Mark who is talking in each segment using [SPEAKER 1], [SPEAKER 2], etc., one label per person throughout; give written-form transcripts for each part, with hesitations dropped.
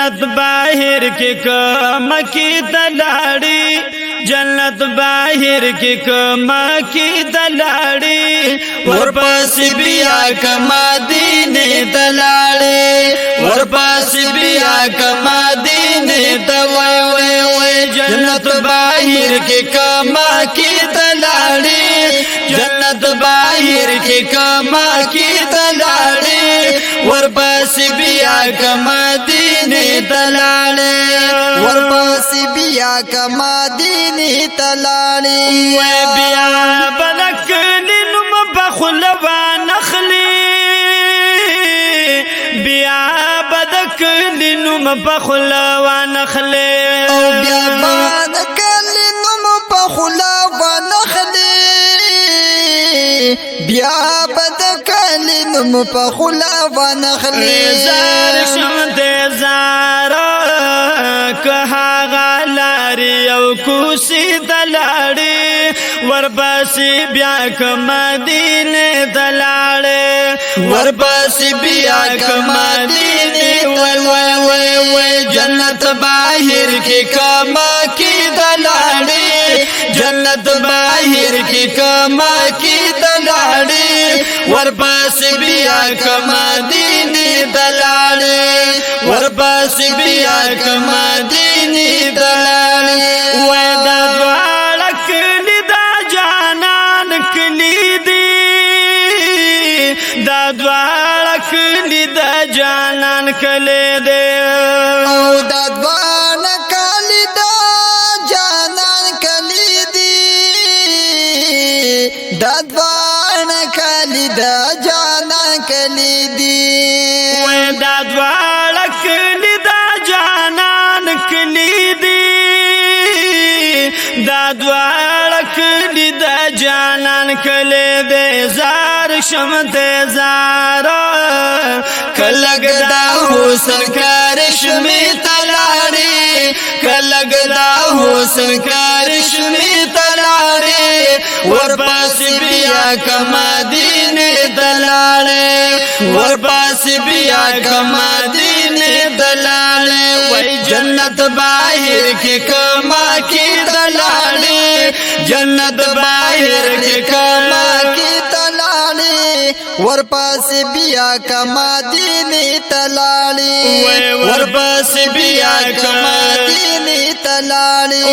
[SPEAKER 1] جنت باہر کے کام کی دلاڑی جنت باہر کے کام کی دلاڑی ورپس بیا کما دینے دلاڑی ورپس بیا کما دینے دلاڑی جنت باہر کے کام کی دلاڑی جنت باہر کے کام کی دلاڑی ورپس بیا کما دینے دلاڑی
[SPEAKER 2] ورپس بیا کما دینی تلاڑی
[SPEAKER 1] بیا بلک نم بخلوا نخلی بیا بدک نم بخلوا نخلی
[SPEAKER 2] بیا بادک نم بخلوا نخلی بیا بدک نم بخلوا نخلی
[SPEAKER 1] زار شمد زارا کہا غالاری او کوسی دلاڑی ورپسی بیا کما دینے دلاڑی ورپسی بیا کما دینے وی جنت باہر کی کما کی دلاڑی جنت باہر کی کما کی دلاڑی ورپس بیا کما دینے دلاڑی ورپس بیا کما دینے دلاڑی ویدہ دوارک لدا جانان کلی دی دا دوارک لدا جانان کلی دی
[SPEAKER 2] او دا دوارک لدا جانان کلی دی دا دوارک لدا جانان کلی دی
[SPEAKER 1] ویدہ دوارک لدا جانان کلی دی دا دوارک لدا جانان کلی دی زار شمت زارا کلگ دا حسن کارشمی تلاڑی کلگ دا حسن کارشمی تلاڑی ورپس بیا کما دینے دلاڑی ورپس بیا کما دینے دلاڑی وی جنت باہر کے کما کی دلاڑی جنت باہر کے کما کی
[SPEAKER 2] تلاڑی ورپس بیا کما دینی تلاڑی
[SPEAKER 1] ورپس بیا کما
[SPEAKER 2] دینی تلاڑی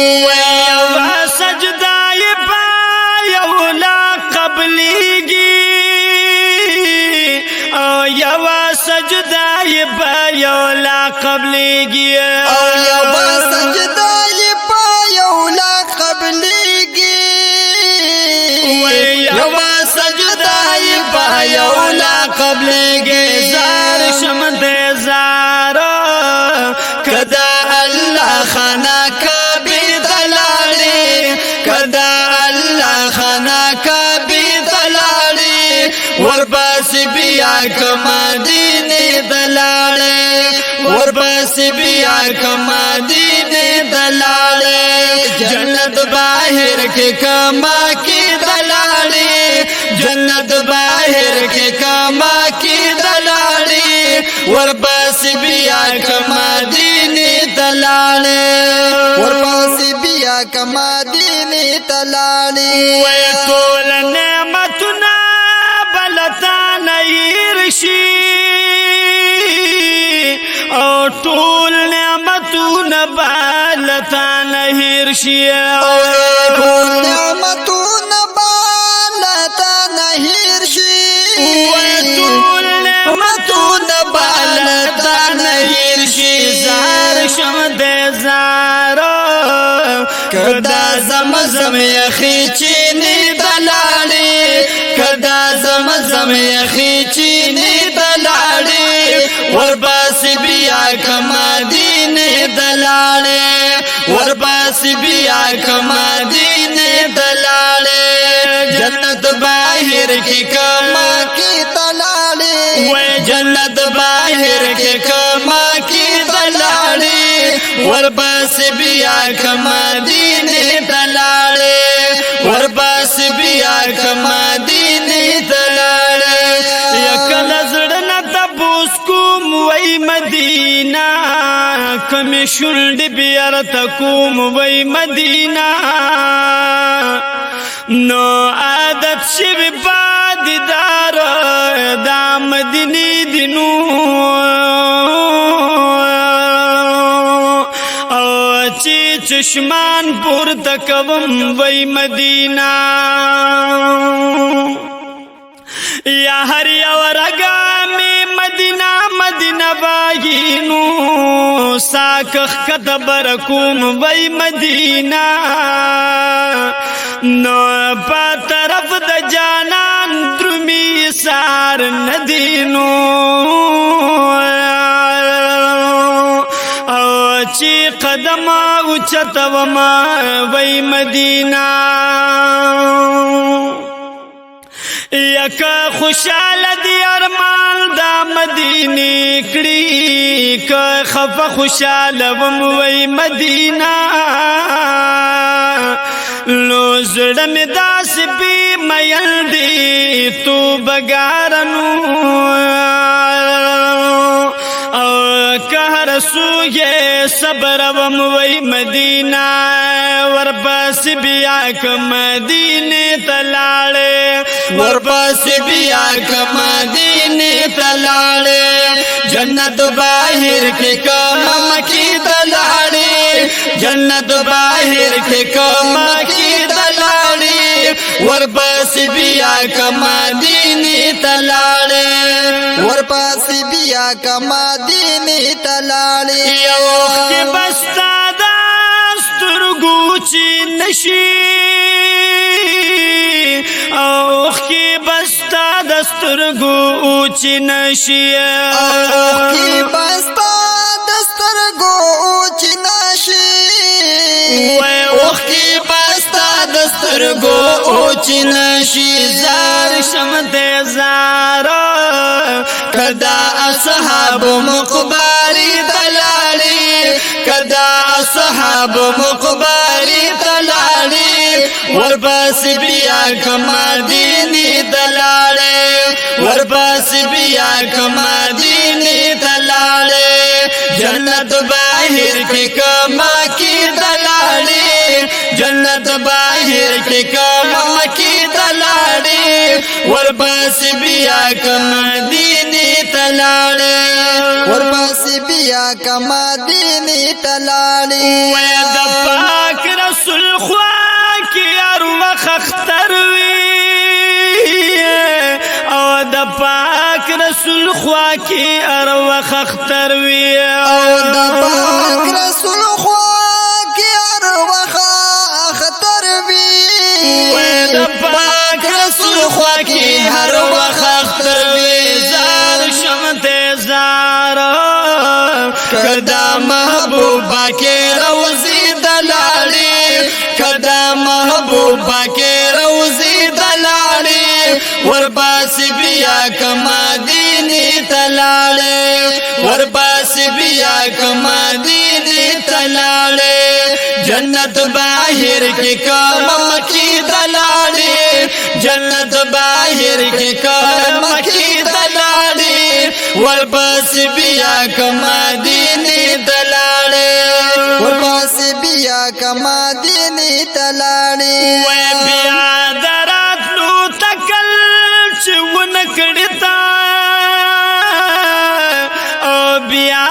[SPEAKER 1] سجدائی پایولا قبلیگی یوا سجدائی پایولا قبلیگی
[SPEAKER 2] یوا سجدائی پایولا قبلیگی
[SPEAKER 1] یوا سجدائی پایولا قبلیگی زار شمد زارو کدا اللہ خانا کبی دلاڑی کدا اللہ خانا کبی دلاڑی ورپس بیا کما دینے دلاڑی ورپس بیا کما دینے دلاڑی جنت باہر کے کما کی دلاڑی جنت باہر کے کما کی دلاڑی ورپس بیا کما دینے دلاڑی
[SPEAKER 2] ورپس بیا کما دینی تلاڑی
[SPEAKER 1] وی طول نعمتنا بلتا نیرشی او طول نعمتنا بلتا نیرشی
[SPEAKER 2] طول نعمتنا بلتا نیرشی
[SPEAKER 1] طول نعمتنا بلتا نیرشی زار شمد زارو کدا زمزم یخی چینی دلاڑی کدا زمزم یخی چینی دلاڑی ورپس بیا کما دینے دلاڑی ورپس بیا کما دینے دلاڑی جنت باہر کی کما
[SPEAKER 2] کی تلاڑی
[SPEAKER 1] وی جنت باہر کے کما کی دلاڑی ورپس بیا کما دینے دلاڑی ورپس بیا کما دینے دلاڑی یک نظر نہ تبوس کو وی مدینہ خمی شلد بیارت کوم وی مدینہ نو عادت شب باددار دا مدینی دینو او چی چشمان پورت کوم وی مدینہ یا ہر یو رگامی مدینہ مدینہ باگینو ساکخ کتبر کوم وی مدینہ نو پا طرف د جانان درمی سار ندینو او چی قدم اوچت وما وی مدینہ یک خوشحال دی ارمان دا مدینی کڑی که خف خوشحال وم وی مدینہ لو زڑم داس بی میل دی تو بگارنو او کہر سوئے صبر وم وی مدینہ ورپاس بیا کمدینے تلاڑے
[SPEAKER 2] ورپاس بیا کمدینے تلاڑے جنت باہر کے کام کی تلاڑے جنت باہر کے کام کی تلاڑے ورپاس بیا کمدینے تلاڑے ورپاس بیا کمدینے تلاڑے
[SPEAKER 1] یوخ کے بستا دسترگو چی نشی اوخ کی بستا دسترگو چی نشی
[SPEAKER 2] اوخ کی بستا دسترگو چی نشی اوخ کی بستا دسترگو چی نشی
[SPEAKER 1] زار شمت زارو
[SPEAKER 2] کدا اصحاب مقباری تلاڑی کدا اصحاب مقباری تلاڑی ورپاس بیا کمدینے تلاڑے ورپاس بیا کمدینے تلاڑے جنت باہر کے کام کی تلاڑے جنت باہر کے کام کی تلاڑے ورپاس بیا کمدینے تلاڑے ورپاس بیا کمدینے تلاڑے
[SPEAKER 1] وید پاک رسول خواہ کی اروخ اختر وی او د پاک رسول خواہ کی اروخ اختر وی
[SPEAKER 2] او د پاک رسول خواہ کی اروخ اختر وی
[SPEAKER 1] وید پاک رسول خواہ کی اروخ اختر وی زار شمت زارو
[SPEAKER 2] کدا محبوبہ کے روزی دلاڑی کدا محبوبہ کے روزی دلاڑی ورپاس بیا کمدینے تلاڑے ورپاس بیا کمدینے تلاڑے جنت باہر کے کام کی تلاڑے جنت باہر کے کام کی تلاڑے ورپاس بیا کمدینے تلاڑے ورپاس بیا کمدینے تلاڑے
[SPEAKER 1] وی بیا درات لو تکل چون کڑتا او بیا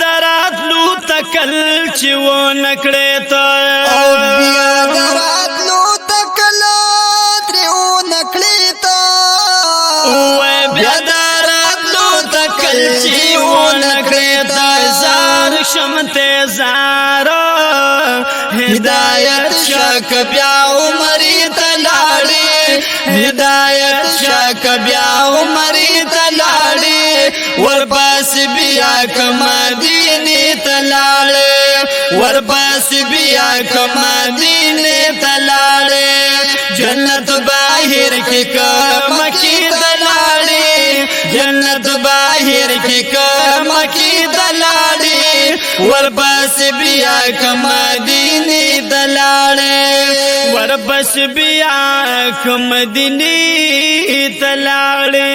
[SPEAKER 1] درات لو تکل چون کڑتا
[SPEAKER 2] او بیا درات لو تکل تریون کڑتا
[SPEAKER 1] وی بیا درات لو تکل چون کڑتا زار شمت زارو
[SPEAKER 2] ہدایت شک بیا عمری تلاڑی ہدایت شک بیا عمری تلاڑی ورپاس بیا کمدینے تلاڑے ورپاس بیا کمدینے تلاڑے جنت باہر کے کام کی تلاڑی جنت باہر کے کام کی تلاڑی ورپاس بیا کمدینے تلاڑے
[SPEAKER 1] ورپس بیا کمدینے تلاڑے